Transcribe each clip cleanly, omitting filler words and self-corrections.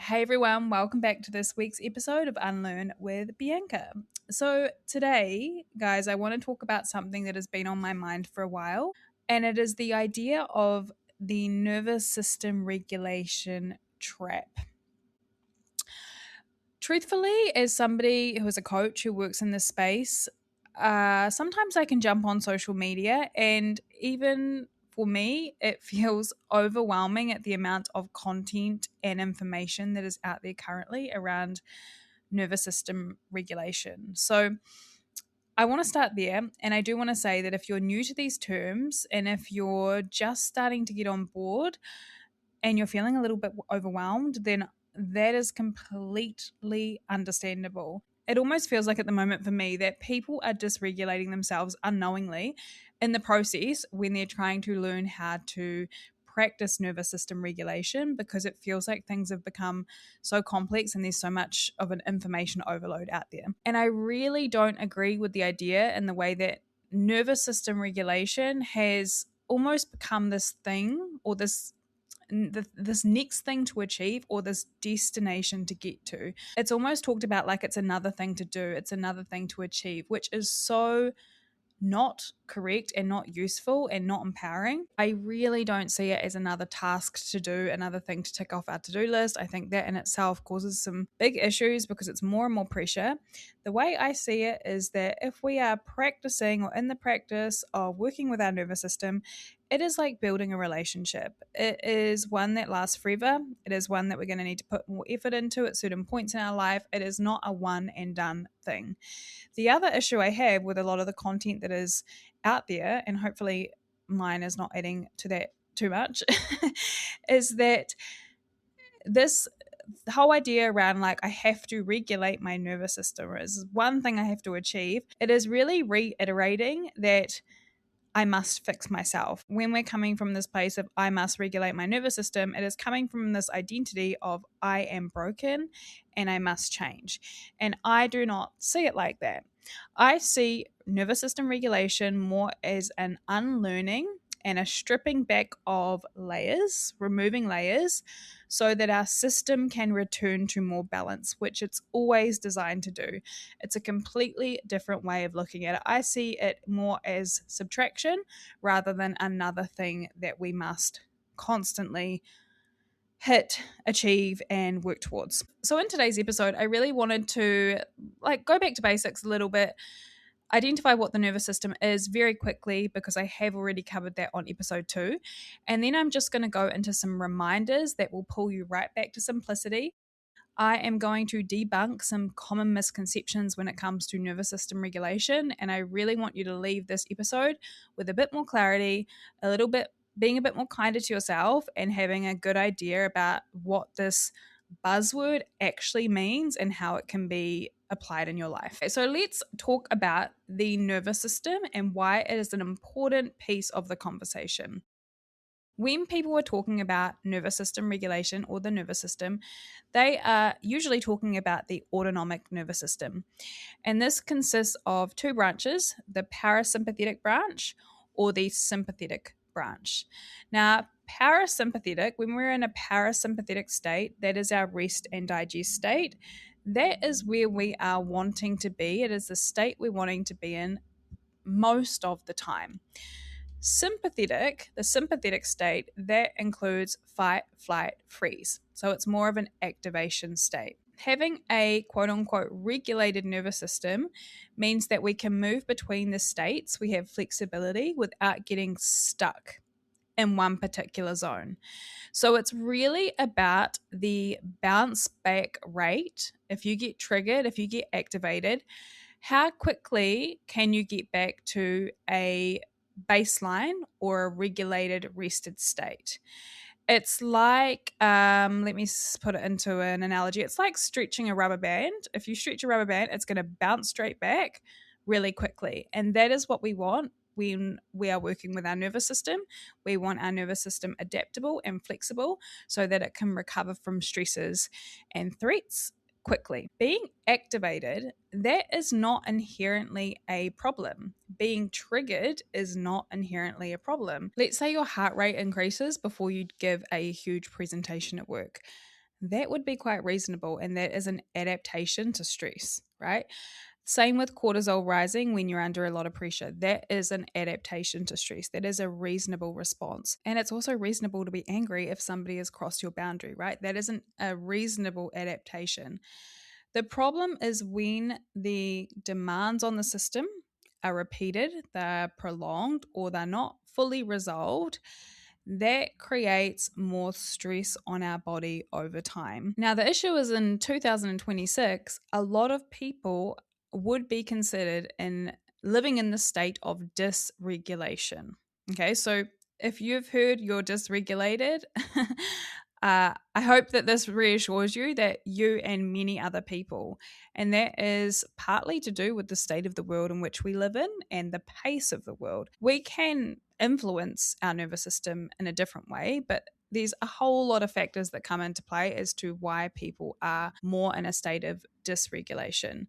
Hey everyone, welcome back to this week's episode of Unlearn with Bianca. So, today, guys, I want to talk about something that has been on my mind for a while, and it is the idea of the nervous system regulation trap. Truthfully, as somebody who is a coach who works in this space, sometimes I can jump on social media, and even for me, it feels overwhelming at the amount of content and information that is out there currently around nervous system regulation. So, I want to start there. And I do want to say that if you're new to these terms and if you're just starting to get on board and you're feeling a little bit overwhelmed, then that is completely understandable. It almost feels like at the moment for me that people are dysregulating themselves unknowingly in the process when they're trying to learn how to practice nervous system regulation, because it feels like things have become so complex and there's so much of an information overload out there. And I really don't agree with the idea and the way that nervous system regulation has almost become this thing or this next thing to achieve or this destination to get to. It's almost talked about like it's another thing to do, it's another thing to achieve, which is so not correct and not useful and not empowering. I really don't see it as another task to do, another thing to tick off our to-do list. I think that in itself causes some big issues because it's more and more pressure. The way I see it is that if we are practicing or in the practice of working with our nervous system, it is like building a relationship. It is one that lasts forever. It is one that we're going to need to put more effort into at certain points in our life. It is not a one and done thing. The other issue I have with a lot of the content that is out there, and hopefully mine is not adding to that too much, is that this whole idea around like I have to regulate my nervous system is one thing I have to achieve. It is really reiterating that I must fix myself. When we're coming from this place of I must regulate my nervous system, it is coming from this identity of I am broken and I must change. And I do not see it like that. I see nervous system regulation more as an unlearning and a stripping back of layers, removing layers, so that our system can return to more balance, which it's always designed to do. It's a completely different way of looking at it. I see it more as subtraction rather than another thing that we must constantly hit, achieve, and work towards. So in today's episode, I really wanted to go back to basics a little bit, identify what the nervous system is very quickly because I have already covered that on episode 2. And then I'm just going to go into some reminders that will pull you right back to simplicity. I am going to debunk some common misconceptions when it comes to nervous system regulation. And I really want you to leave this episode with a bit more clarity, being a bit more kinder to yourself, and having a good idea about what this buzzword actually means and how it can be applied in your life. So let's talk about the nervous system and why it is an important piece of the conversation. When people are talking about nervous system regulation or the nervous system, they are usually talking about the autonomic nervous system. And this consists of two branches, the parasympathetic branch or the sympathetic branch. Now, parasympathetic, when we're in a parasympathetic state, that is our rest and digest state. That is where we are wanting to be. It is the state we're wanting to be in most of the time. The sympathetic state, that includes fight, flight, freeze. So it's more of an activation state. Having a quote unquote regulated nervous system means that we can move between the states. We have flexibility without getting stuck in one particular zone. So it's really about the bounce back rate. If you get triggered, if you get activated, how quickly can you get back to a baseline or a regulated rested state? It's like, let me put it into an analogy. It's like stretching a rubber band. If you stretch a rubber band, it's going to bounce straight back really quickly. And that is what we want when we are working with our nervous system. We want our nervous system adaptable and flexible so that it can recover from stresses and threats quickly. Being activated, that is not inherently a problem. Being triggered is not inherently a problem. Let's say your heart rate increases before you give a huge presentation at work. that would be quite reasonable. And that is an adaptation to stress, right? Same with cortisol rising when you're under a lot of pressure. That is an adaptation to stress. That is a reasonable response. And it's also reasonable to be angry if somebody has crossed your boundary, right? That isn't a reasonable adaptation. The problem is when the demands on the system are repeated, they're prolonged, or they're not fully resolved. That creates more stress on our body over time. Now, the issue is in 2026, a lot of people would be considered in living in the state of dysregulation. Okay, so if you've heard you're dysregulated, I hope that this reassures you that you and many other people, and that is partly to do with the state of the world in which we live in and the pace of the world. We can influence our nervous system in a different way, but there's a whole lot of factors that come into play as to why people are more in a state of dysregulation.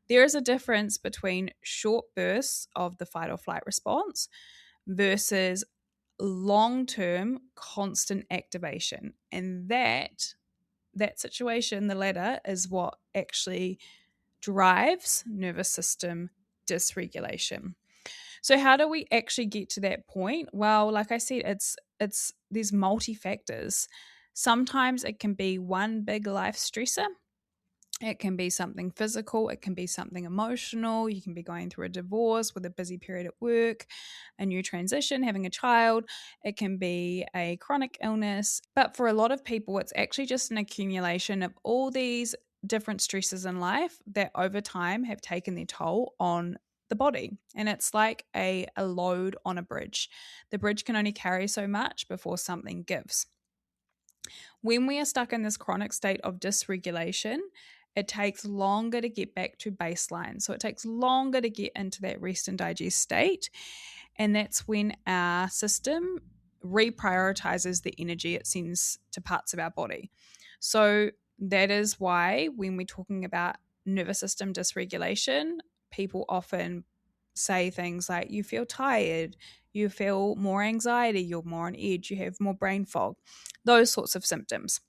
There is a difference between short bursts of the fight or flight response versus long-term constant activation. And that situation, the latter, is what actually drives nervous system dysregulation. So how do we actually get to that point? Well, like I said, it's there's multi factors. Sometimes it can be one big life stressor. It can be something physical, it can be something emotional. You can be going through a divorce with a busy period at work, a new transition, having a child. It can be a chronic illness. But for a lot of people, it's actually just an accumulation of all these different stresses in life that over time have taken their toll on the body. And it's like a load on a bridge. The bridge can only carry so much before something gives. When we are stuck in this chronic state of dysregulation, it takes longer to get back to baseline. So it takes longer to get into that rest and digest state. And that's when our system reprioritizes the energy it sends to parts of our body. So that is why when we're talking about nervous system dysregulation, people often say things like you feel tired, you feel more anxiety, you're more on edge, you have more brain fog, those sorts of symptoms.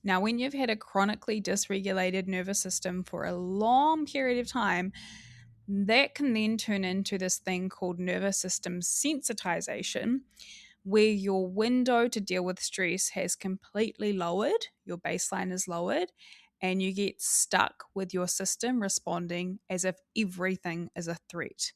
Now, when you've had a chronically dysregulated nervous system for a long period of time, that can then turn into this thing called nervous system sensitization, where your window to deal with stress has completely lowered, your baseline is lowered, and you get stuck with your system responding as if everything is a threat.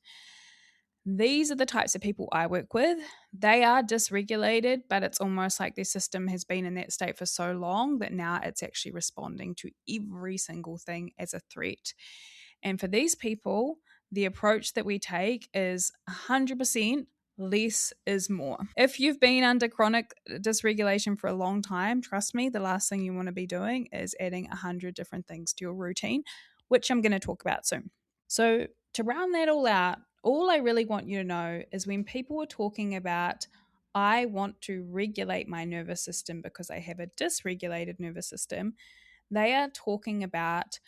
These are the types of people I work with. They are dysregulated, but it's almost like their system has been in that state for so long that now it's actually responding to every single thing as a threat. And for these people, the approach that we take is 100% less is more. If you've been under chronic dysregulation for a long time, trust me, the last thing you want to be doing is adding 100 different things to your routine, which I'm going to talk about soon. So to round that all out, all I really want you to know is when people are talking about, I want to regulate my nervous system because I have a dysregulated nervous system, they are talking about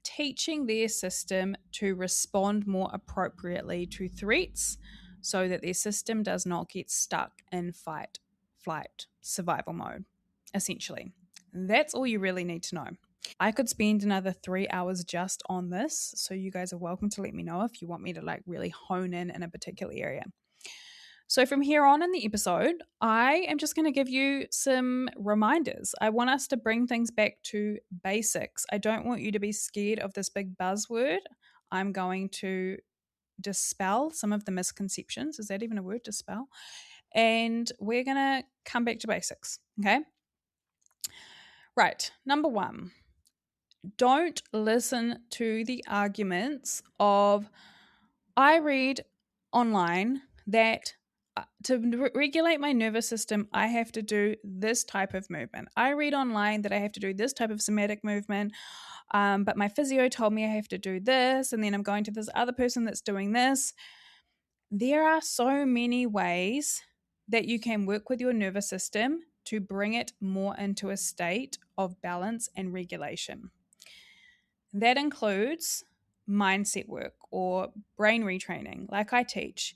teaching their system to respond more appropriately to threats so that their system does not get stuck in fight, flight, survival mode, essentially. That's all you really need to know. I could spend another 3 hours just on this, so you guys are welcome to let me know if you want me to really hone in a particular area. So from here on in the episode, I am just going to give you some reminders. I want us to bring things back to basics. I don't want you to be scared of this big buzzword. I'm going to dispel some of the misconceptions. Is that even a word, dispel? And we're going to come back to basics, okay? Right, number one, don't listen to the arguments of, I read online that to regulate my nervous system, I have to do this type of movement. I read online that I have to do this type of somatic movement, but my physio told me I have to do this, and then I'm going to this other person that's doing this. There are so many ways that you can work with your nervous system to bring it more into a state of balance and regulation. That includes mindset work or brain retraining, like I teach.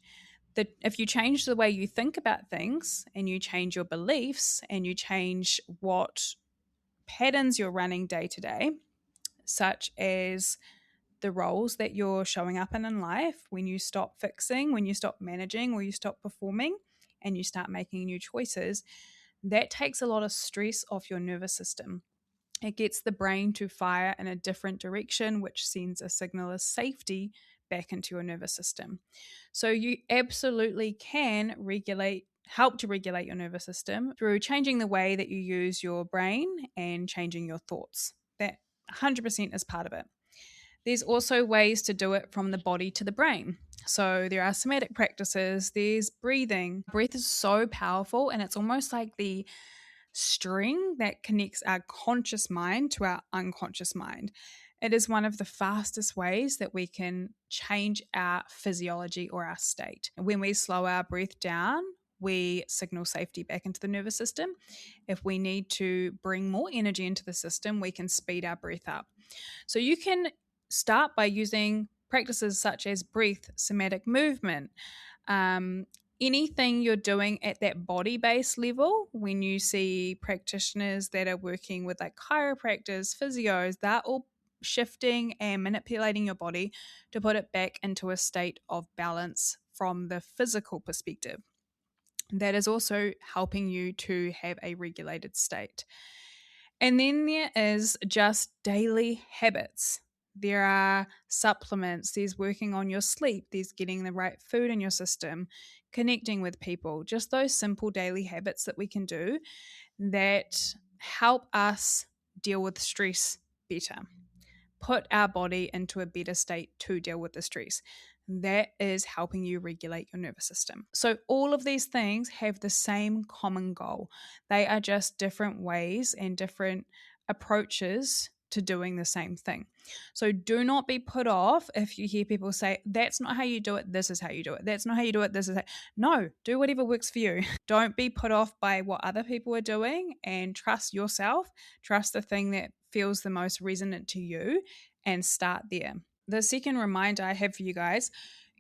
That if you change the way you think about things and you change your beliefs and you change what patterns you're running day to day, such as the roles that you're showing up in life, when you stop fixing, when you stop managing, or you stop performing and you start making new choices, that takes a lot of stress off your nervous system. It gets the brain to fire in a different direction, which sends a signal of safety back into your nervous system. So you absolutely can help to regulate your nervous system through changing the way that you use your brain and changing your thoughts. That 100% is part of it. There's also ways to do it from the body to the brain. So there are somatic practices, there's breathing. Breath is so powerful, and it's almost like the string that connects our conscious mind to our unconscious mind. It is one of the fastest ways that we can change our physiology or our state. When we slow our breath down, we signal safety back into the nervous system. If we need to bring more energy into the system, we can speed our breath up. So you can start by using practices such as breath, somatic movement, anything you're doing at that body-based level. When you see practitioners that are working with like chiropractors, physios, they're all shifting and manipulating your body to put it back into a state of balance from the physical perspective. That is also helping you to have a regulated state. And then there is just daily habits. There are supplements, there's working on your sleep, there's getting the right food in your system, connecting with people, just those simple daily habits that we can do that help us deal with stress better, put our body into a better state to deal with the stress. That is helping you regulate your nervous system. So all of these things have the same common goal. They are just different ways and different approaches to doing the same thing. So do not be put off if you hear people say, that's not how you do it, this is how you do it. That's not how you do it, this is how. No, do whatever works for you. Don't be put off by what other people are doing, and trust yourself. Trust the thing that feels the most resonant to you and start there. The second reminder I have for you guys,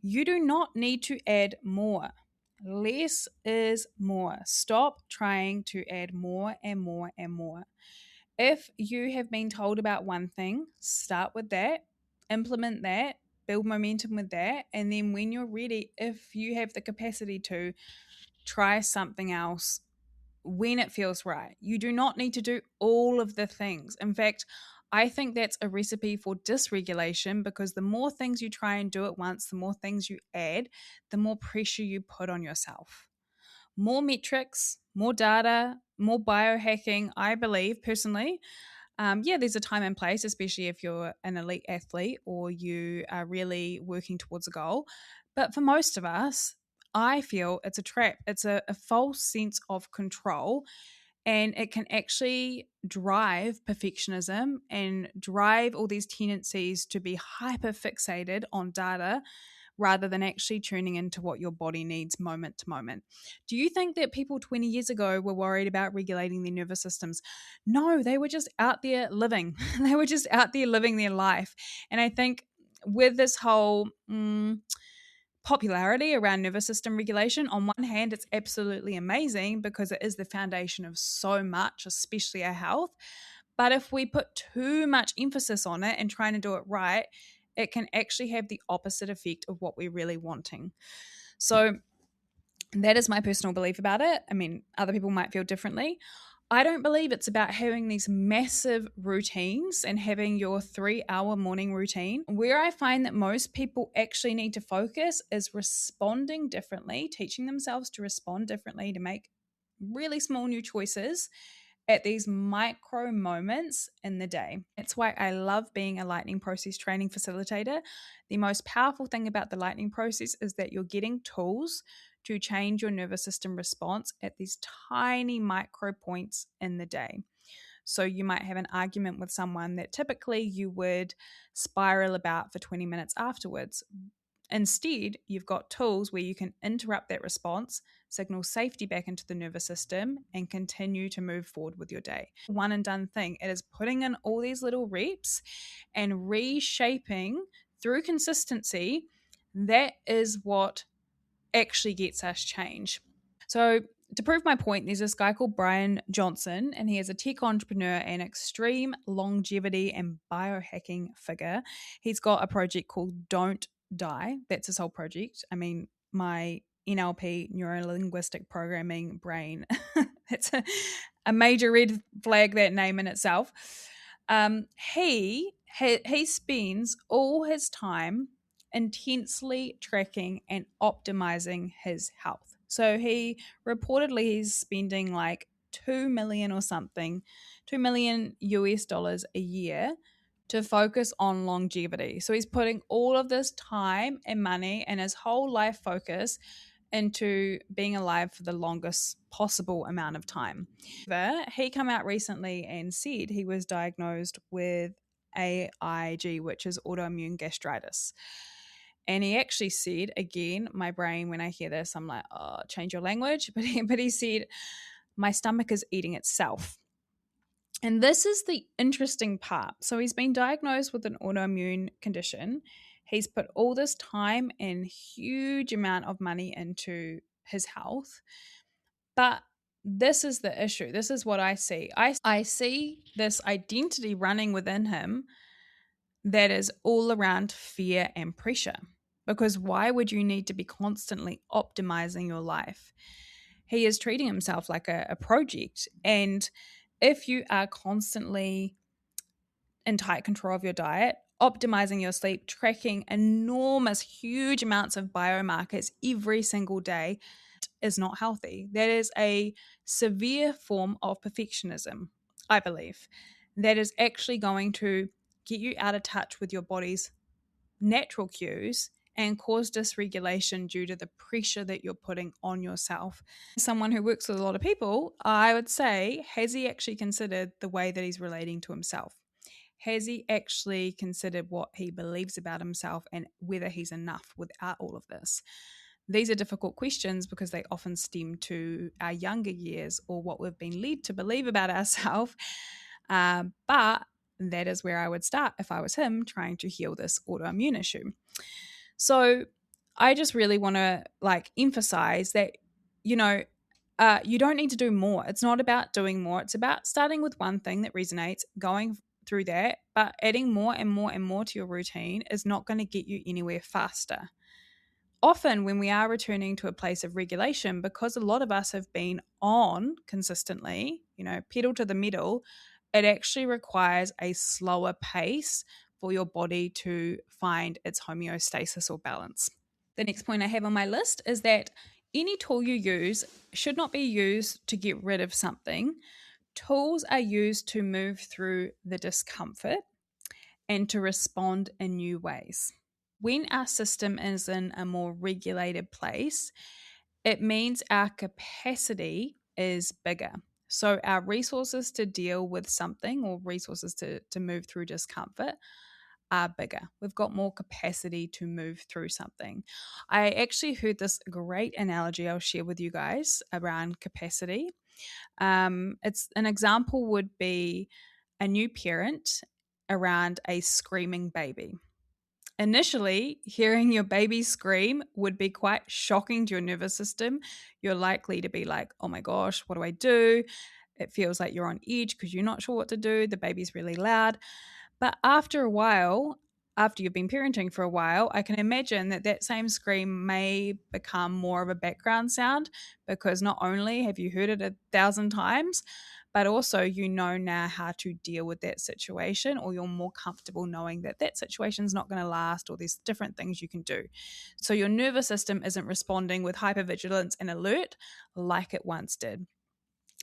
you do not need to add more. Less is more. Stop trying to add more and more and more. If you have been told about one thing, start with that, implement that, build momentum with that, and then when you're ready, if you have the capacity to, try something else when it feels right. You do not need to do all of the things. In fact, I think that's a recipe for dysregulation, because the more things you try and do at once, the more things you add, the more pressure you put on yourself. More metrics, more data, more biohacking, I believe personally. There's a time and place, especially if you're an elite athlete or you are really working towards a goal. But for most of us, I feel it's a trap. It's a false sense of control, and it can actually drive perfectionism and drive all these tendencies to be hyper fixated on data rather than actually tuning into what your body needs moment to moment. Do you think that people 20 years ago were worried about regulating their nervous systems? No, they were just out there living. They were just out there living their life. And I think with this whole popularity around nervous system regulation, on one hand, it's absolutely amazing because it is the foundation of so much, especially our health. But if we put too much emphasis on it and trying to do it right, it can actually have the opposite effect of what we're really wanting. So that is my personal belief about it. I mean, other people might feel differently. I don't believe it's about having these massive routines and having your 3-hour morning routine. Where I find that most people actually need to focus is responding differently, teaching themselves to respond differently, to make really small new choices at these micro moments in the day. That's why I love being a lightning process training facilitator. The most powerful thing about the lightning process is that you're getting tools to change your nervous system response at these tiny micro points in the day. So you might have an argument with someone that typically you would spiral about for 20 minutes afterwards. Instead, you've got tools where you can interrupt that response, signal safety back into the nervous system, and continue to move forward with your day. One and done thing. It is putting in all these little reps and reshaping through consistency. That is what actually gets us change. So To prove my point, there's this guy called Brian Johnson, and he is a tech entrepreneur and extreme longevity and biohacking figure. He's got a project called Don't Die. That's his whole project. I mean, my NLP, neuro linguistic programming brain, that's a major red flag, that name in itself. He spends all his time intensely tracking and optimizing his health. So he reportedly he's spending like 2 million or something, 2 million US dollars a year to focus on longevity. So he's putting all of this time and money and his whole life focus into being alive for the longest possible amount of time. He came out recently and said he was diagnosed with AIG, which is autoimmune gastritis. And he actually said, again, my brain, when I hear this, I'm like, oh, change your language. But he said, my stomach is eating itself. And this is the interesting part. So he's been diagnosed with an autoimmune condition. He's put all this time and huge amount of money into his health. But this is the issue. This is what I see. I see this identity running within him that is all around fear and pressure. Because why would you need to be constantly optimizing your life? He is treating himself like a project. And if you are constantly in tight control of your diet, optimizing your sleep, tracking enormous, huge amounts of biomarkers every single day, is not healthy. That is a severe form of perfectionism, I believe. That is actually going to get you out of touch with your body's natural cues and cause dysregulation due to the pressure that you're putting on yourself. As someone who works with a lot of people, I would say, has he actually considered the way that he's relating to himself? Has he actually considered what he believes about himself and whether he's enough without all of this? These are difficult questions because they often stem to our younger years or what we've been led to believe about ourselves. But that is where I would start if I was him trying to heal this autoimmune issue. So I just really want to emphasize that, you don't need to do more. It's not about doing more. It's about starting with one thing that resonates, going through that, but adding more and more and more to your routine is not going to get you anywhere faster. Often when we are returning to a place of regulation, because a lot of us have been on consistently, pedal to the metal, it actually requires a slower pace for your body to find its homeostasis or balance. The next point I have on my list is that any tool you use should not be used to get rid of something. Tools are used to move through the discomfort and to respond in new ways. When our system is in a more regulated place, it means our capacity is bigger. So our resources to deal with something or resources to move through discomfort are bigger. We've got more capacity to move through something. I actually heard this great analogy I'll share with you guys around capacity. It's an example would be a new parent around a screaming baby. Initially, hearing your baby scream would be quite shocking to your nervous system. You're likely to be like, oh my gosh, what do I do? It feels like you're on edge because you're not sure what to do. The baby's really loud. But after a while, after you've been parenting for a while, I can imagine that same scream may become more of a background sound because not only have you heard it 1,000 times, but also you know now how to deal with that situation, or you're more comfortable knowing that situation is not going to last, or there's different things you can do. So your nervous system isn't responding with hypervigilance and alert like it once did.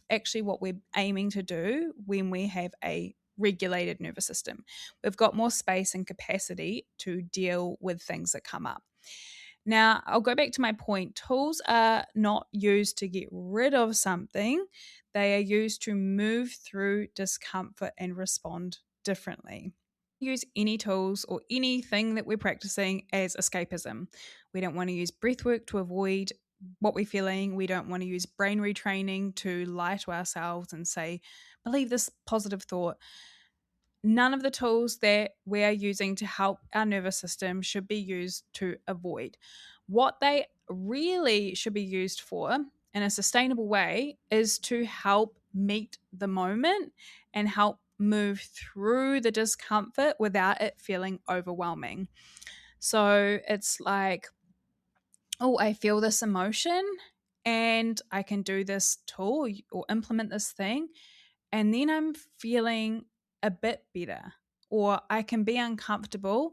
Actually, what we're aiming to do when we have a regulated nervous system, we've got more space and capacity to deal with things that come up. Now, I'll go back to my point. Tools are not used to get rid of something. They are used to move through discomfort and respond differently. Use any tools or anything that we're practicing as escapism. We don't want to use breathwork to avoid what we're feeling. We don't want to use brain retraining to lie to ourselves and say, believe this positive thought. None of the tools that we are using to help our nervous system should be used to avoid. What they really should be used for in a sustainable way is to help meet the moment and help move through the discomfort without it feeling overwhelming. So it's like, oh, I feel this emotion and I can do this tool or implement this thing, and then I'm feeling a bit better. Or I can be uncomfortable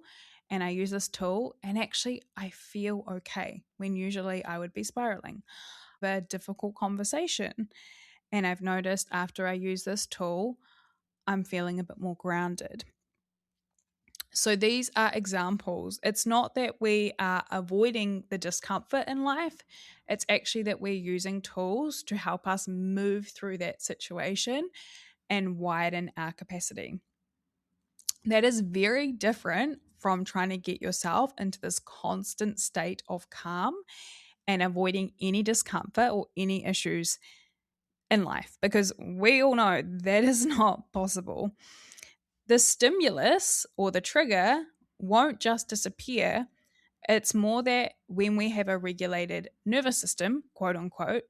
and I use this tool and actually I feel okay when usually I would be spiraling. A difficult conversation, and I've noticed after I use this tool, I'm feeling a bit more grounded. So these are examples. It's not that we are avoiding the discomfort in life, it's actually that we're using tools to help us move through that situation and widen our capacity. That is very different from trying to get yourself into this constant state of calm and avoiding any discomfort or any issues in life, because we all know that is not possible. The stimulus or the trigger won't just disappear. It's more that when we have a regulated nervous system, quote unquote,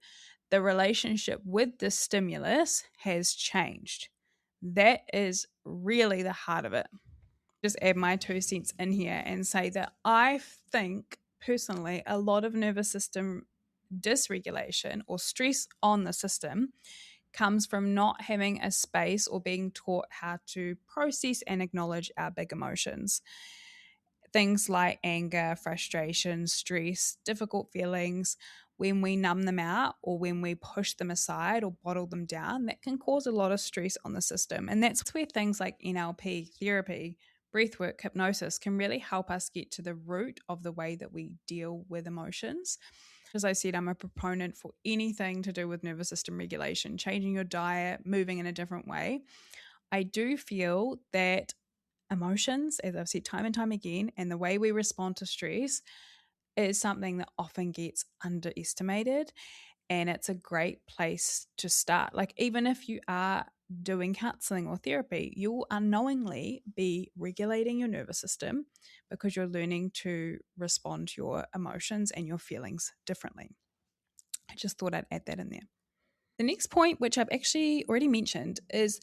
the relationship with the stimulus has changed. That is really the heart of it. Just add my 2 cents in here and say that I think personally a lot of nervous system dysregulation or stress on the system comes from not having a space or being taught how to process and acknowledge our big emotions. Things like anger, frustration, stress, difficult feelings, when we numb them out or when we push them aside or bottle them down, that can cause a lot of stress on the system. And that's where things like NLP, therapy, breathwork, hypnosis can really help us get to the root of the way that we deal with emotions. As I said, I'm a proponent for anything to do with nervous system regulation, changing your diet, moving in a different way. I do feel that emotions, as I've said time and time again, and the way we respond to stress is something that often gets underestimated. And it's a great place to start. Like, even if you are doing counseling or therapy, you will unknowingly be regulating your nervous system because you're learning to respond to your emotions and your feelings differently. I just thought I'd add that in there. The next point, which I've actually already mentioned, is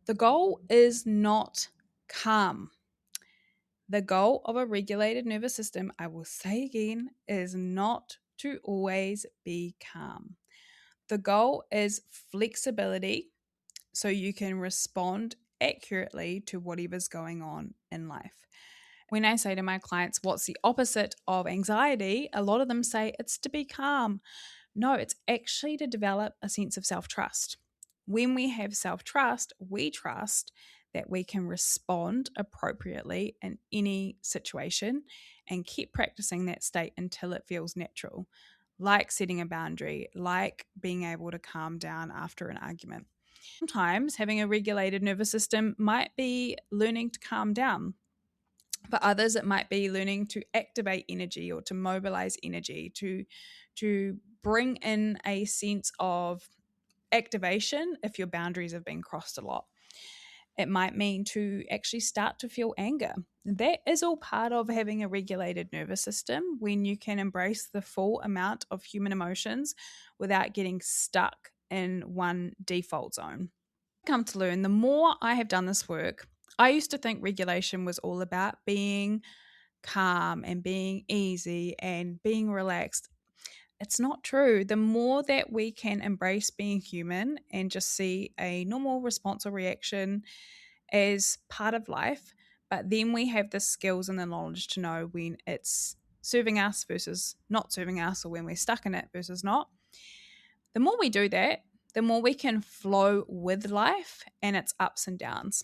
the goal is not calm. The goal of a regulated nervous system, I will say again, is not to always be calm. The goal is flexibility so you can respond accurately to whatever's going on in life. When I say to my clients, what's the opposite of anxiety? A lot of them say it's to be calm. No, it's actually to develop a sense of self-trust. When we have self-trust, we trust that we can respond appropriately in any situation and keep practicing that state until it feels natural, like setting a boundary, like being able to calm down after an argument. Sometimes having a regulated nervous system might be learning to calm down. For others, it might be learning to activate energy or to mobilize energy, to bring in a sense of activation if your boundaries have been crossed a lot. It might mean to actually start to feel anger. That is all part of having a regulated nervous system, when you can embrace the full amount of human emotions without getting stuck in one default zone. Come to learn, the more I have done this work, I used to think regulation was all about being calm and being easy and being relaxed. It's not true. The more that we can embrace being human and just see a normal response or reaction as part of life, but then we have the skills and the knowledge to know when it's serving us versus not serving us, or when we're stuck in it versus not. The more we do that, the more we can flow with life and its ups and downs.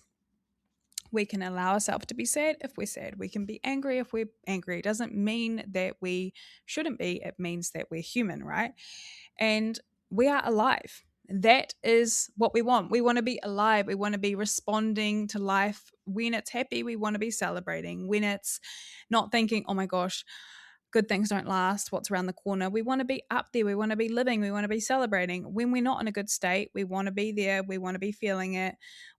We can allow ourselves to be sad if we're sad. We can be angry if we're angry. It doesn't mean that we shouldn't be. It means that we're human, right? And we are alive. That is what we want. We want to be alive. We want to be responding to life. When it's happy, we want to be celebrating. When it's not, thinking, oh my gosh, good things don't last, what's around the corner. We want to be up there. We want to be living. We want to be celebrating. When we're not in a good state, we want to be there. We want to be feeling it.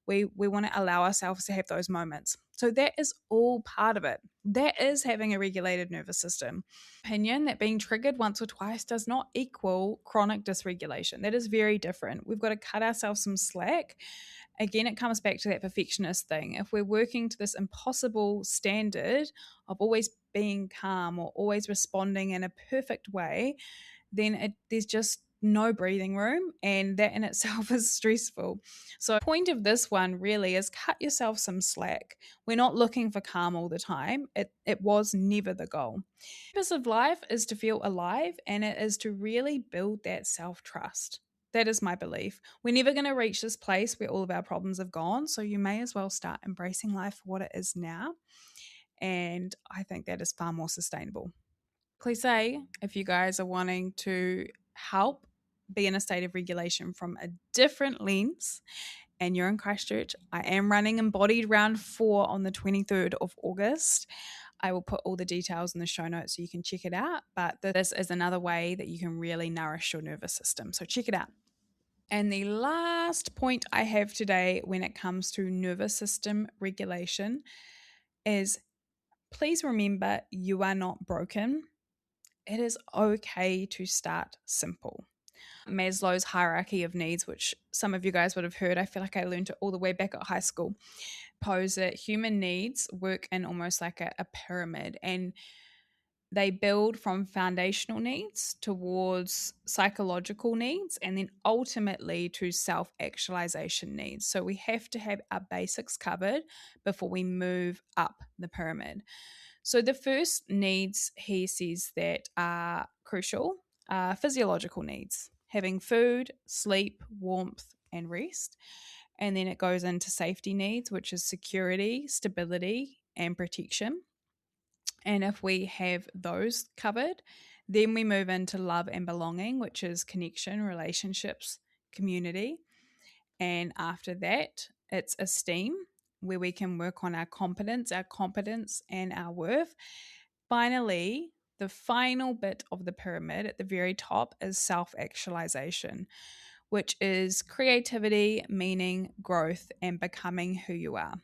We want to allow ourselves to have those moments. So that is all part of it. That is having a regulated nervous system. Opinion that being triggered once or twice does not equal chronic dysregulation. That is very different. We've got to cut ourselves some slack. Again, it comes back to that perfectionist thing. If we're working to this impossible standard of always being calm or always responding in a perfect way, then there's just no breathing room, and that in itself is stressful. So the point of this one really is cut yourself some slack. We're not looking for calm all the time. It was never the goal. The purpose of life is to feel alive, and it is to really build that self-trust. That is my belief. We're never going to reach this place where all of our problems have gone, so you may as well start embracing life for what it is now. And I think that is far more sustainable. Please say if you guys are wanting to help be in a state of regulation from a different lens and you're in Christchurch, I am running embodied round 4 on the 23rd of August. I will put all the details in the show notes so you can check it out. But this is another way that you can really nourish your nervous system. So check it out. And the last point I have today when it comes to nervous system regulation is please remember you are not broken. It is okay to start simple. Maslow's hierarchy of needs, which some of you guys would have heard, I feel like I learned it all the way back at high school, pose that human needs work in almost like a pyramid, and they build from foundational needs towards psychological needs and then ultimately to self-actualization needs. So we have to have our basics covered before we move up the pyramid. So the first needs he says that are crucial are physiological needs, having food, sleep, warmth, and rest. And then it goes into safety needs, which is security, stability, and protection. And if we have those covered, then we move into love and belonging, which is connection, relationships, community. And after that, it's esteem, where we can work on our competence, and our worth. Finally, the final bit of the pyramid at the very top is self-actualization, which is creativity, meaning, growth, and becoming who you are.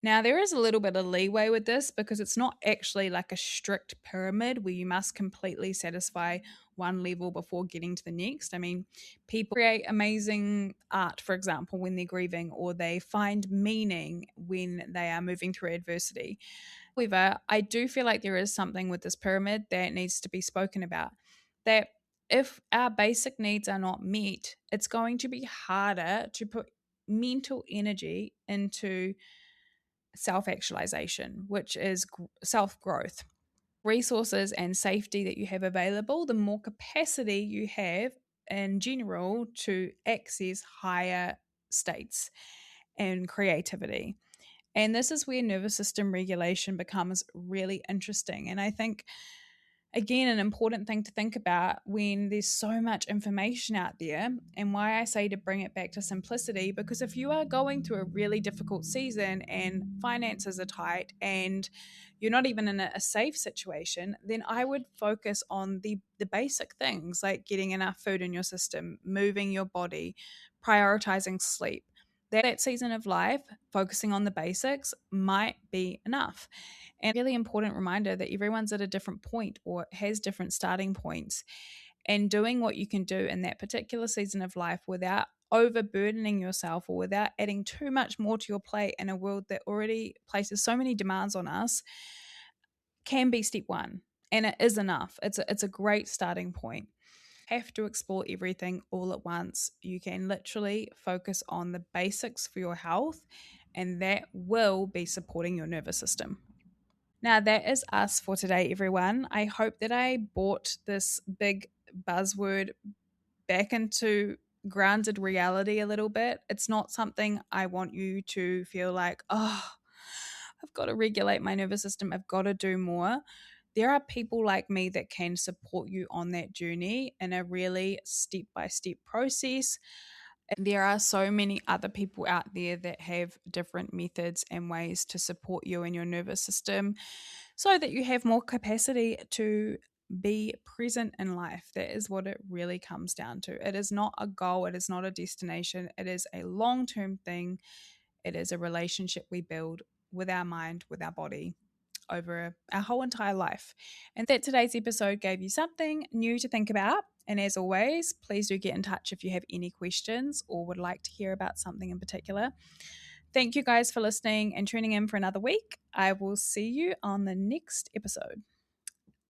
Now, there is a little bit of leeway with this because it's not actually like a strict pyramid where you must completely satisfy one level before getting to the next. I mean, people create amazing art, for example, when they're grieving, or they find meaning when they are moving through adversity. However, I do feel like there is something with this pyramid that needs to be spoken about. That if our basic needs are not met, it's going to be harder to put mental energy into self actualization, which is self growth. Resources and safety that you have available, the more capacity you have in general to access higher states and creativity. And this is where nervous system regulation becomes really interesting. And I think, again, an important thing to think about when there's so much information out there, and why I say to bring it back to simplicity, because if you are going through a really difficult season and finances are tight and you're not even in a safe situation, then I would focus on the basic things like getting enough food in your system, moving your body, prioritizing sleep. That season of life, focusing on the basics might be enough. And a really important reminder that everyone's at a different point or has different starting points. And doing what you can do in that particular season of life without overburdening yourself or without adding too much more to your plate in a world that already places so many demands on us can be step one. And it is enough. It's a great starting point. Have to explore everything all at once. You can literally focus on the basics for your health, and that will be supporting your nervous system. Now, that is us for today, everyone. I hope that I brought this big buzzword back into grounded reality a little bit. It's not something I want you to feel like, oh, I've got to regulate my nervous system. I've got to do more. There are people like me that can support you on that journey in a really step-by-step process. There are so many other people out there that have different methods and ways to support you and your nervous system so that you have more capacity to be present in life. That is what it really comes down to. It is not a goal, it is not a destination, it is a long term thing. It is a relationship we build with our mind, with our body over our whole entire life. And that today's episode gave you something new to think about. And as always, please do get in touch if you have any questions or would like to hear about something in particular. Thank you guys for listening and tuning in for another week. I will see you on the next episode.